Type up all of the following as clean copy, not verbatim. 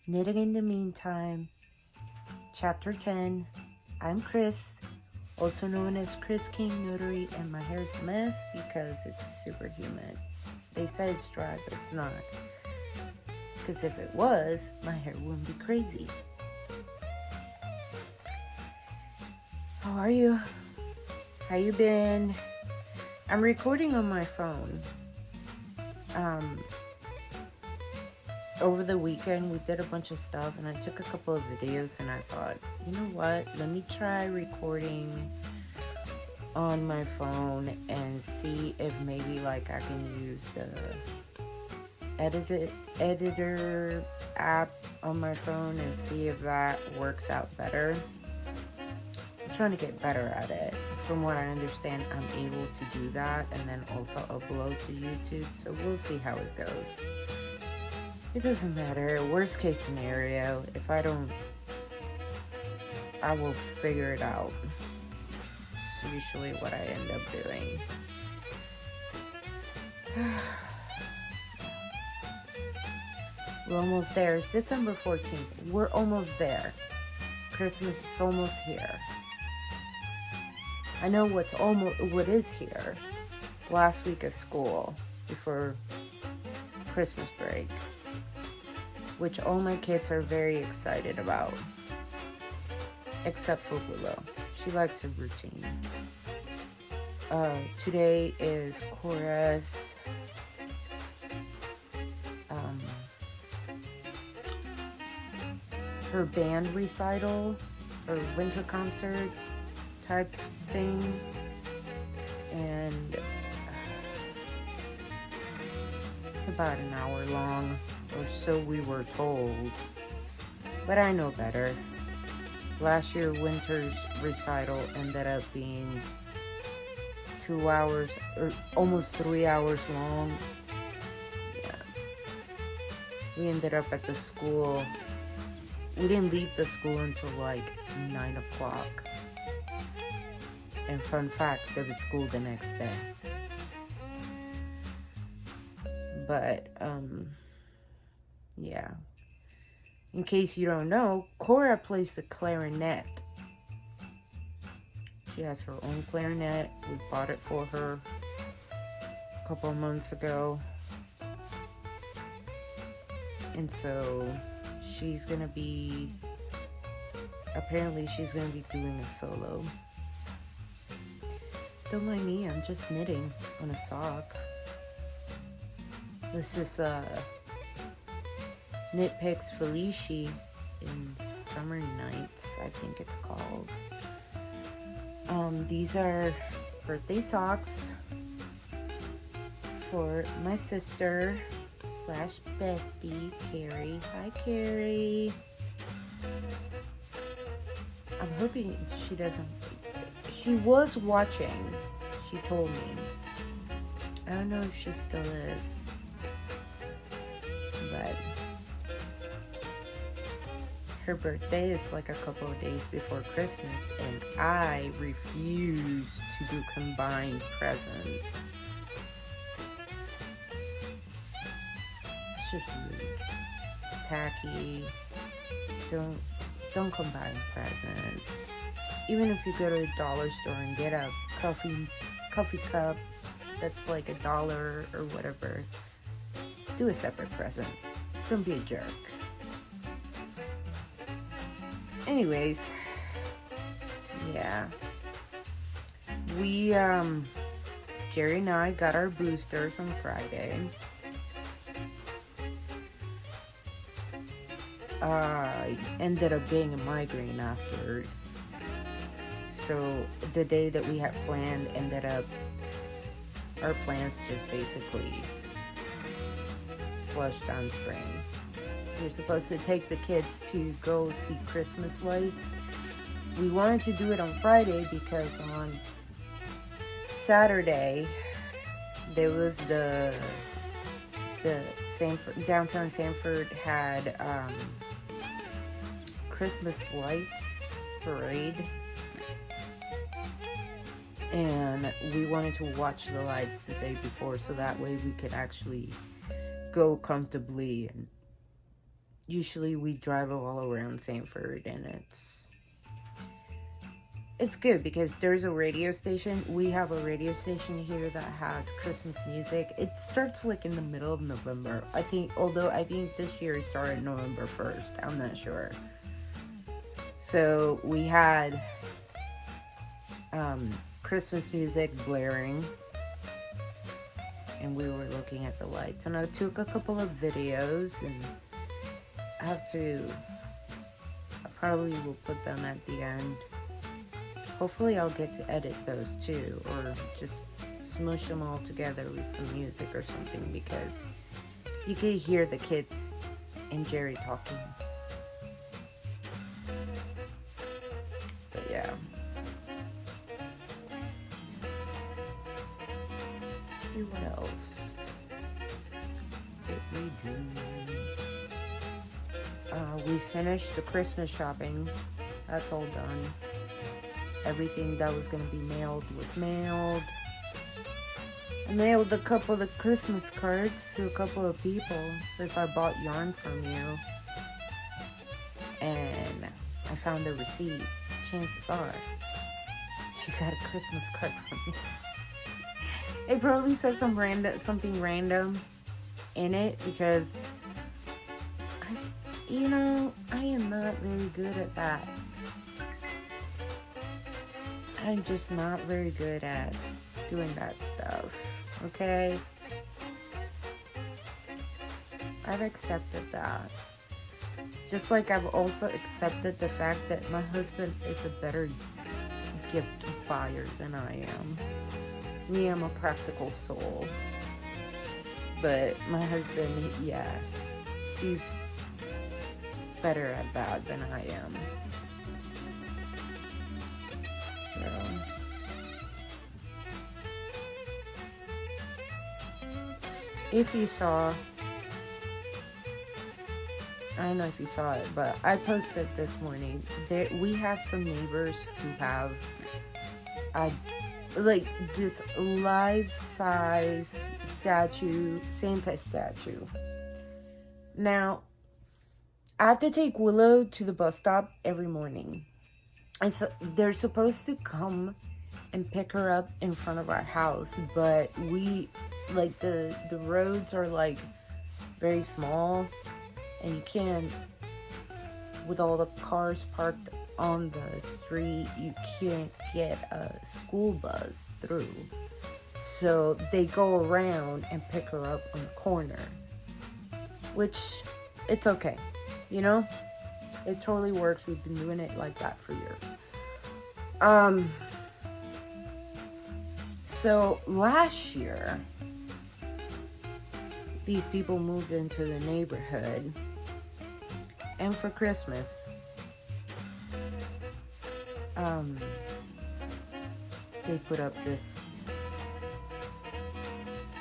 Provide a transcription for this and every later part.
Knitting in the Meantime, Chapter 10. I'm Chris, also known as Chris King Notary, and my hair's a mess because it's super humid. They say it's dry, but it's not. Because if it was, my hair wouldn't be crazy. How are you? How you been? I'm recording on my phone. Over the weekend, we did a bunch of stuff, and I took a couple of videos, and I thought, you know what? Let me try recording on my phone and see if maybe, I can use the editor app on my phone and see if that works out better. I'm trying to get better at it. From what I understand, I'm able to do that and then also upload to YouTube, so we'll see how it goes. It doesn't matter. Worst case scenario, if I don't, I will figure it out. It's usually what I end up doing. We're almost there. It's December 14th. We're almost there. Christmas is almost here. I know what is here. Last week of school before Christmas break, which all my kids are very excited about, except for Willow. She likes her routine. Today is Cora's her band recital or winter concert type thing, and it's about an hour long, or so we were told, but I know better. Last year, winter's recital ended up being 2 hours, or almost 3 hours long. Yeah. We ended up at the school. We didn't leave the school until 9 o'clock. And fun fact, they were at school the next day. But, yeah. In case you don't know, Cora plays the clarinet. She has her own clarinet. We bought it for her a couple of months ago. And so she's going to be, apparently she's going to be doing a solo. Don't mind me, I'm just knitting on a sock. This is Nitpicks Felici in Summer Nights, I think it's called. These are birthday socks for my sister / bestie, Carrie. Hi, Carrie. I'm hoping she doesn't. She was watching, she told me. I don't know if she still is. But her birthday is a couple of days before Christmas, and I refuse to do combined presents. It's just rude. Tacky. Don't combine presents. Even if you go to a dollar store and get a coffee cup that's $1 or whatever, do a separate present. Don't be a jerk. Anyways, yeah. We, Jerry and I got our boosters on Friday. Ended up getting a migraine after. So the day that we had planned ended up, our plans just basically flushed down the drain. We were supposed to take the kids to go see Christmas lights. We wanted to do it on Friday because on Saturday there was the downtown Sanford had Christmas lights parade, and we wanted to watch the lights the day before so that way we could actually go comfortably and usually we drive all around Sanford, and it's good because there's a radio station. We have a radio station here that has Christmas music. It starts like in the middle of November. I think this year it started November 1st. I'm not sure. So we had Christmas music blaring, and we were looking at the lights. And I took a couple of videos, and I probably will put them at the end. Hopefully I'll get to edit those too, or just smush them all together with some music or something, because you can hear the kids and Jerry talking. But yeah. Let's see what else did we do. We finished the Christmas shopping. That's all done. Everything that was going to be mailed was mailed. I mailed a couple of Christmas cards to a couple of people. So if I bought yarn from you and I found the receipt, chances are you got a Christmas card from me. It probably said something random in it, because I am not very good at that. I'm just not very good at doing that stuff, okay? I've accepted that. Just like I've also accepted the fact that my husband is a better gift buyer than I am. Me, I'm a practical soul. But my husband, he's better at that than I am. If you saw, I don't know if you saw it, but I posted this morning that we have some neighbors who have like this life-size Santa statue. Now, I have to take Willow to the bus stop every morning. And so they're supposed to come and pick her up in front of our house, but the roads are like very small, and you can't, with all the cars parked on the street, you can't get a school bus through. So they go around and pick her up on the corner, which it's okay, it totally works. We've been doing it like that for years. So last year, these people moved into the neighborhood, and for Christmas, they put up this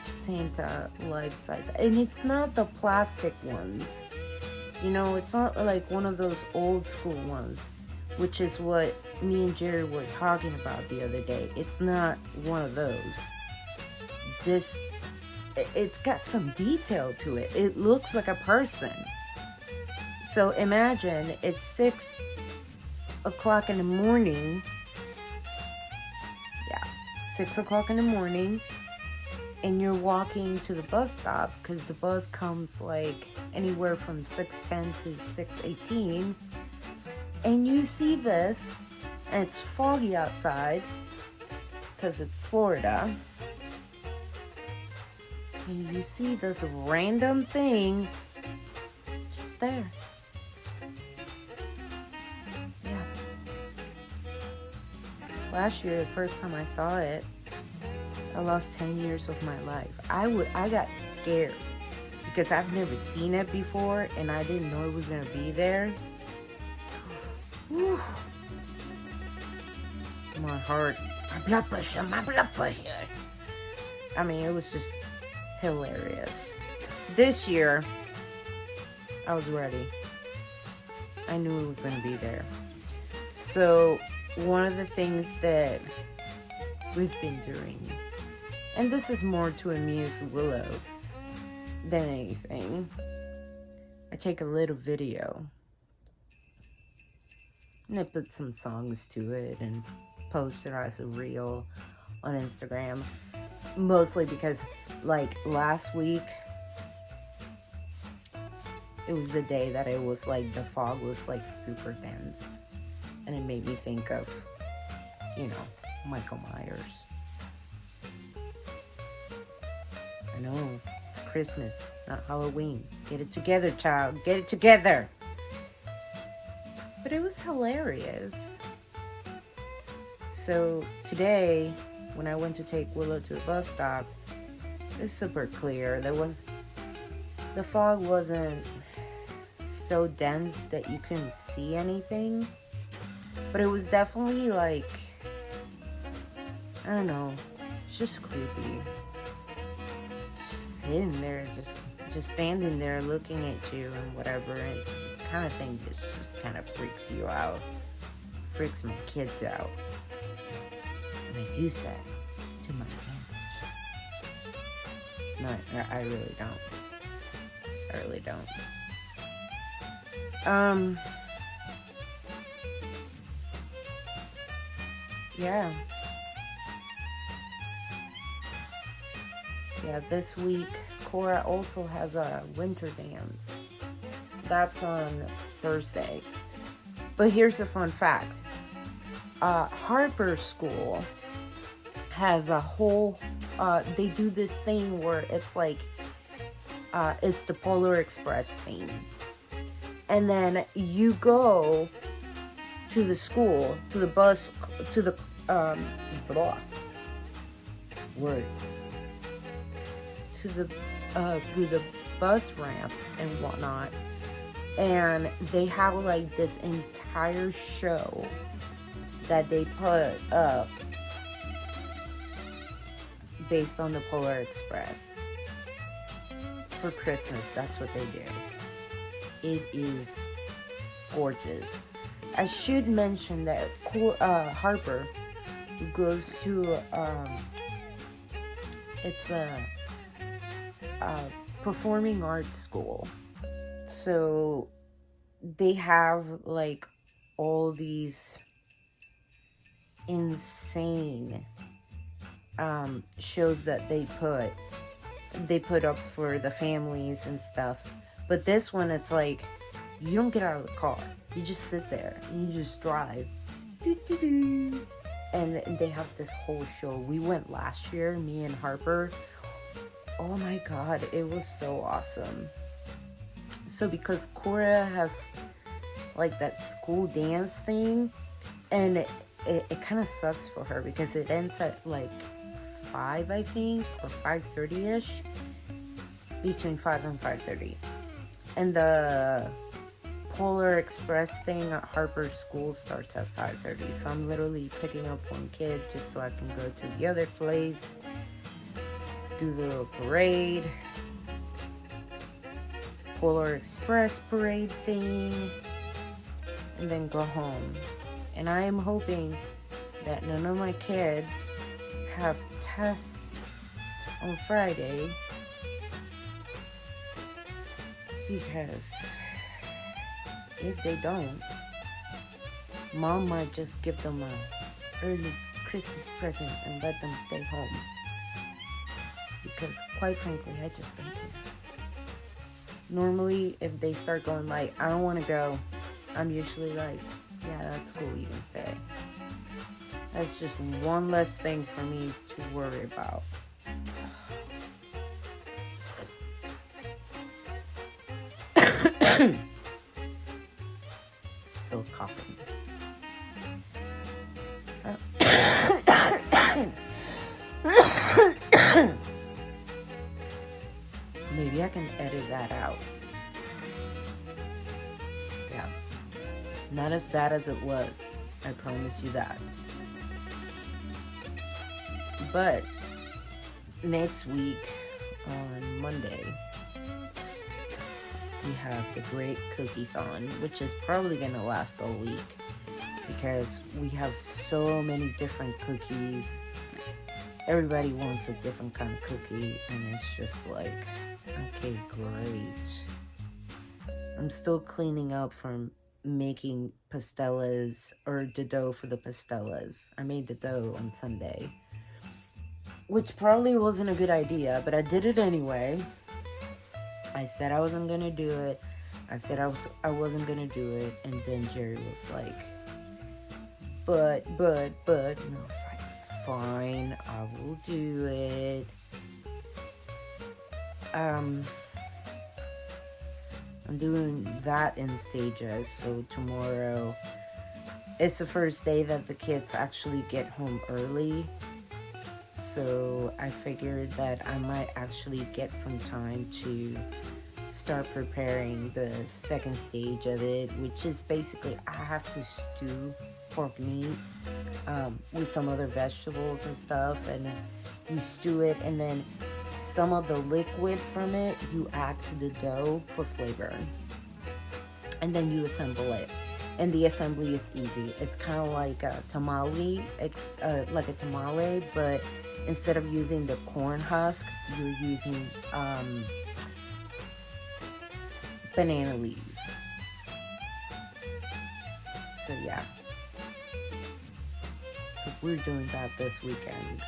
Santa life-size, and it's not the plastic ones. It's not like one of those old school ones, which is what me and Jerry were talking about the other day. It's not one of those. It's got some detail to it. It looks like a person. So imagine it's 6 o'clock in the morning. 6 o'clock in the morning. And you're walking to the bus stop, because the bus comes like anywhere from 6:10 to 6:18. And you see this, and it's foggy outside, because it's Florida. And you see this random thing just there. Yeah. Last year, the first time I saw it, I lost 10 years of my life. I got scared because I've never seen it before, and I didn't know it was going to be there. Whew. My heart, my blood pressure. I mean, it was just hilarious. This year, I was ready. I knew it was going to be there. So, one of the things that we've been doing, and this is more to amuse Willow than anything, I take a little video and I put some songs to it and post it as a reel on Instagram. Mostly because, like, last week, it was the day that it was like, the fog was like super dense. And it made me think of, Michael Myers. I know, it's Christmas, not Halloween. Get it together, child. Get it together. But it was hilarious. So today, when I went to take Willow to the bus stop, it was super clear. The fog wasn't so dense that you couldn't see anything. But it was definitely like, I don't know, it's just creepy. Just sitting there, just standing there looking at you and whatever. And it's the kind of thing that just kind of freaks you out. Freaks my kids out. And I use that to my advantage. No, I really don't. I really don't. Yeah. Yeah, this week, Cora also has a winter dance. That's on Thursday. But here's a fun fact. Harper's school has a whole, they do this thing where it's like, it's the Polar Express thing. And then you go to the school, to the bus, to the, to the, through the bus ramp and whatnot. And they have like this entire show that they put up based on the Polar Express for Christmas. That's what they do. It is gorgeous. I should mention that Harper goes to it's a performing arts school. So they have like all these insane shows that they put up for the families and stuff. But this one, it's like, you don't get out of the car. You just sit there and you just drive. And they have this whole show. We went last year, me and Harper. Oh my God, it was so awesome. So because Cora has like that school dance thing, and it kind of sucks for her because it ends at like 5, I think, or 5:30ish. Between 5 and 5:30. And the Polar Express thing at Harper's school starts at 5:30. So I'm literally picking up one kid just so I can go to the other place, do the little parade, Polar Express parade thing, and then go home. And I am hoping that none of my kids have tests on Friday, because if they don't, Mom might just give them an early Christmas present and let them stay home. Because quite frankly, I just don't care. Normally, if they start going like, I don't want to go, I'm usually like, yeah, that's cool, you can stay. That's just one less thing for me to worry about. Still coughing. Maybe I can edit that out. Yeah. Not as bad as it was. I promise you that. But next week on Monday, we have the Great Cookie-thon, which is probably going to last all week because we have so many different cookies. Everybody wants a different kind of cookie, and it's just like, okay, great. I'm still cleaning up from making pastellas, or the dough for the pastellas. I made the dough on Sunday, which probably wasn't a good idea, but I did it anyway. I said I wasn't gonna do it. I said I wasn't gonna do it, and then Jerry was like, but, and I was like, fine, I will do it. I'm doing that in stages, so tomorrow it's the first day that the kids actually get home early, so I figured that I might actually get some time to start preparing the second stage of it, which is basically I have to stew pork meat with some other vegetables and stuff, and you stew it, and then some of the liquid from it you add to the dough for flavor, and then you assemble it. And the assembly is easy. It's kind of like a tamale, but instead of using the corn husk, you're using banana leaves. So yeah. So we're doing that this weekend.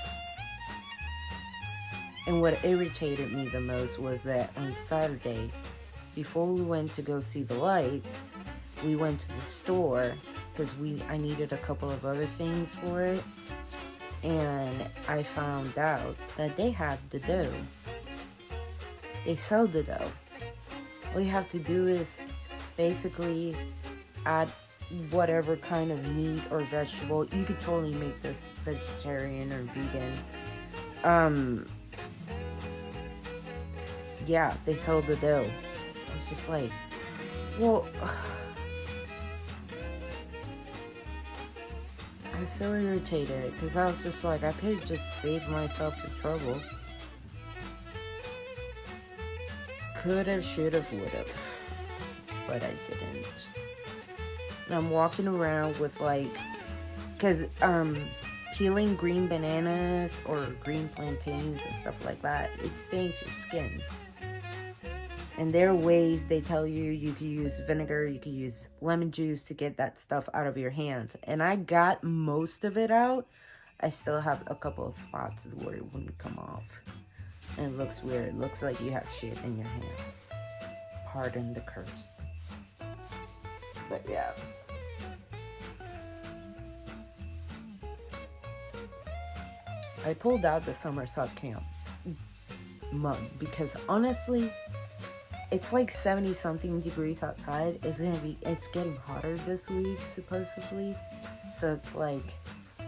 And what irritated me the most was that on Saturday, before we went to go see the lights, we went to the store because I needed a couple of other things for it. And I found out that they had the dough. They sell the dough. All you have to do is basically add whatever kind of meat or vegetable. You could totally make this vegetarian or vegan. Yeah, they sell the dough. It's just like, well, I was so irritated because I was just like, I could have just saved myself the trouble. Could have, should have, would have, but I didn't. And I'm walking around with like, because peeling green bananas or green plantains and stuff like that, it stains your skin. And there are ways they tell you can use vinegar, you can use lemon juice to get that stuff out of your hands. And I got most of it out. I still have a couple of spots where it wouldn't come off. And it looks weird. It looks like you have shit in your hands. Pardon the curse. But yeah. I pulled out the somersault camp mug because honestly, it's like 70 something degrees outside. It's getting hotter this week supposedly. So it's like,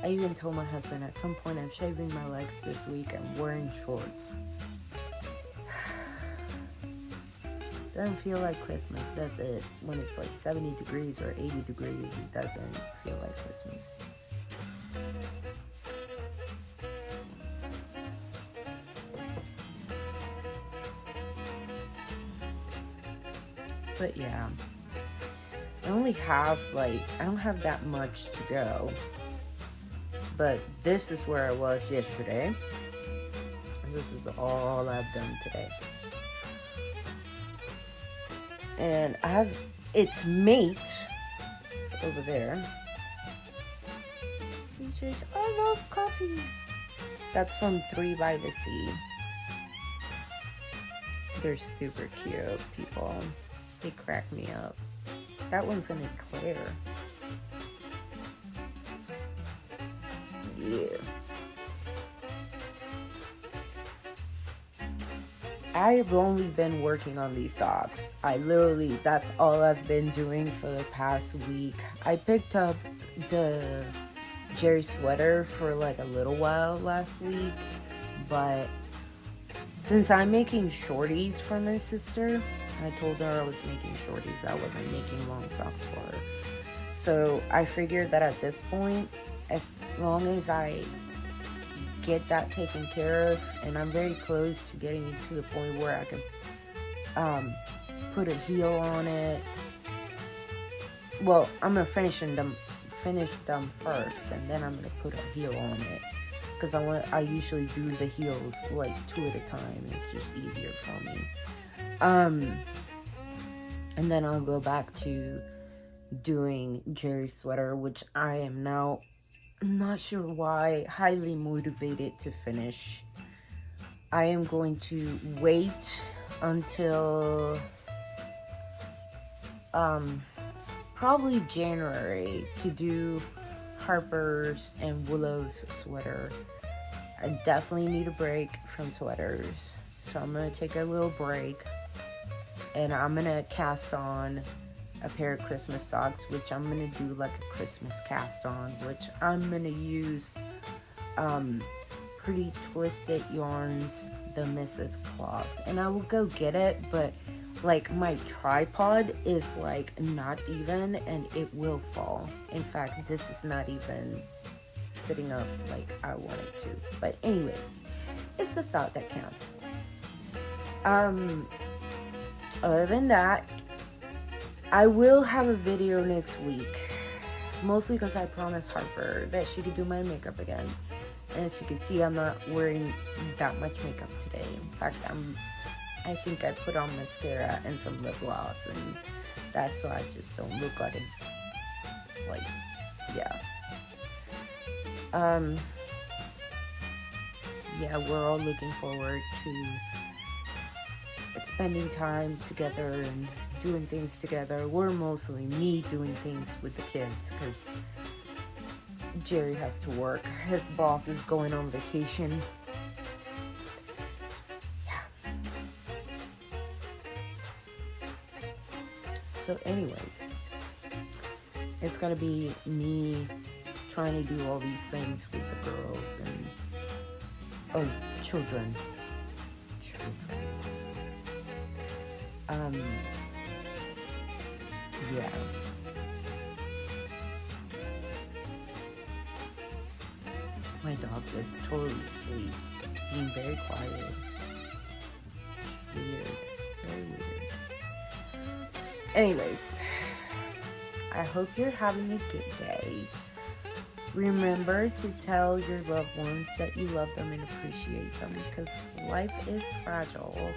I even told my husband at some point I'm shaving my legs this week. I'm wearing shorts. Doesn't feel like Christmas, does it? When it's like 70 degrees or 80 degrees, it doesn't feel like Christmas. But yeah, I don't have that much to go. But this is where I was yesterday. And this is all I've done today. And its mate over there. He says, I love coffee. That's from 3 by the Sea. They're super cute people. They crack me up. That one's an eclair. Yeah. I've only been working on these socks. That's all I've been doing for the past week. I picked up the Jerry sweater for like a little while last week, but since I'm making shorties for my sister, I told her I was making shorties. I wasn't making long socks for her. So I figured that at this point, as long as I get that taken care of, and I'm very close to getting to the point where I can put a heel on it. Well, I'm gonna finish them first, and then I'm gonna put a heel on it. Because I usually do the heels like 2 at a time. It's just easier for me. And then I'll go back to doing Jerry's sweater, which I am now not sure why highly motivated to finish. I am going to wait until probably January to do Harper's and Willow's sweater. I definitely need a break from sweaters, so I'm gonna take a little break, and I'm gonna cast on a pair of Christmas socks, which I'm gonna do like a Christmas cast on, which I'm gonna use Pretty Twisted Yarns, the Mrs. Claus, and I will go get it, but like my tripod is like not even, and it will fall. In fact, this is not even sitting up like I want it to. But anyways, it's the thought that counts. Other than that, I will have a video next week, mostly because I promised Harper that she could do my makeup again. And as you can see, I'm not wearing that much makeup today. In fact, I think I put on mascara and some lip gloss, and that's so I just don't look like it. Like, yeah. Yeah, we're all looking forward to spending time together and doing things together. We're mostly me doing things with the kids because Jerry has to work. His boss is going on vacation. So anyways, it's gonna be me trying to do all these things with the girls and children. Yeah. My dogs are totally asleep, being very quiet. Weird, very weird. Anyways, I hope you're having a good day. Remember to tell your loved ones that you love them and appreciate them, because life is fragile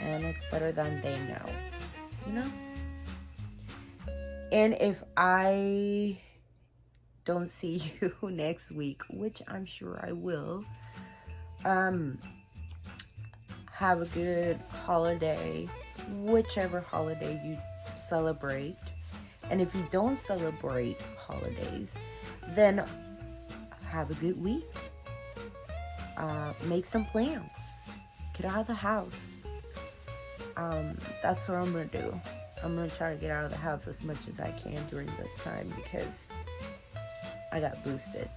and it's better than they know, you know? And if I don't see you next week, which I'm sure I will, have a good holiday, whichever holiday you celebrate. And if you don't celebrate holidays, then have a good week. Make some plans. Get out of the house. That's what I'm gonna do. I'm gonna try to get out of the house as much as I can during this time because I got boosted.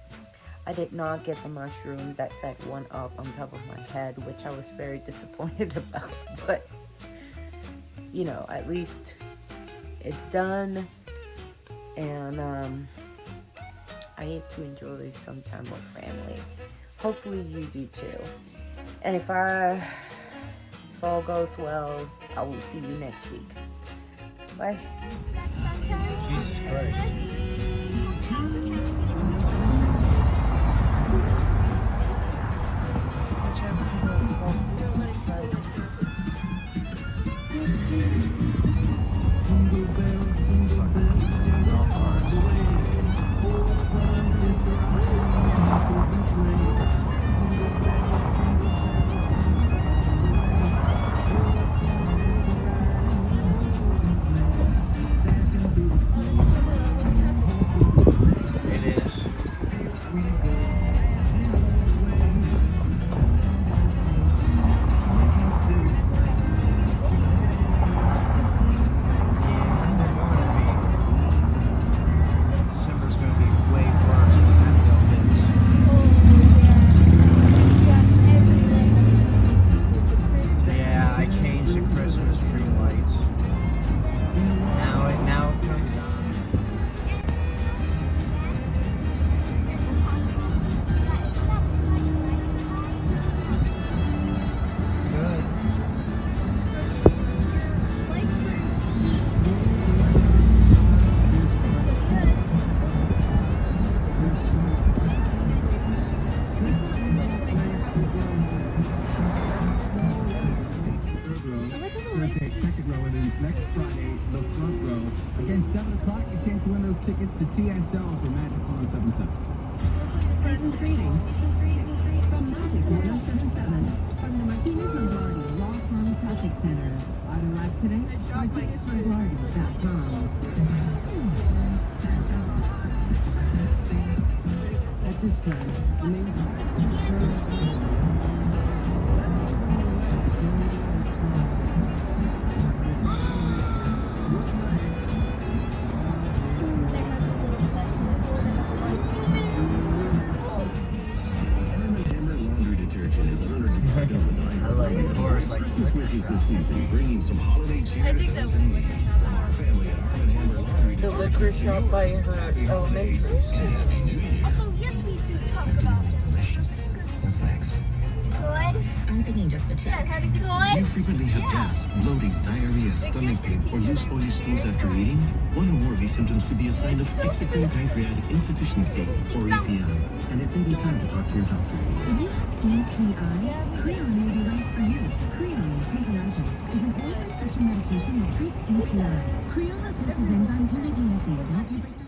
I did not get the mushroom that said 1 up on top of my head, which I was very disappointed about. But, you know, at least it's done. And I get to enjoy some time with family. Hopefully you do too. And if all goes well, I will see you next week. Bye. Jesus Christ. And 7 o'clock, your chance to win those tickets to TSO for Magic 1077. Season's greetings from Magic 1077 from the Martinez Maglari Law Firm Traffic Center. Auto accident, MartinezMaglari.com. At this time, the main Christmas wishes this season, bringing some holiday cheer to those in need. From our family at Arm & Hammer Laundry The Detergent. liquor shop by her elementary school. Also, yes, we do talk about it. Delicious. What's next? Good. I'm thinking just the Yes, chips. how did it Do go? you frequently have gas, bloating, diarrhea, stomach pain, or loose oily stools after eating? One or more of these symptoms could be a sign of exocrine pancreatic insufficiency, or EPI, and it may be time to talk to your doctor. If you have EPI, Creon may be right for you. Creon Pancreatitis is an oral prescription medication that treats EPI. Creon replaces enzymes you may be missing to help you break down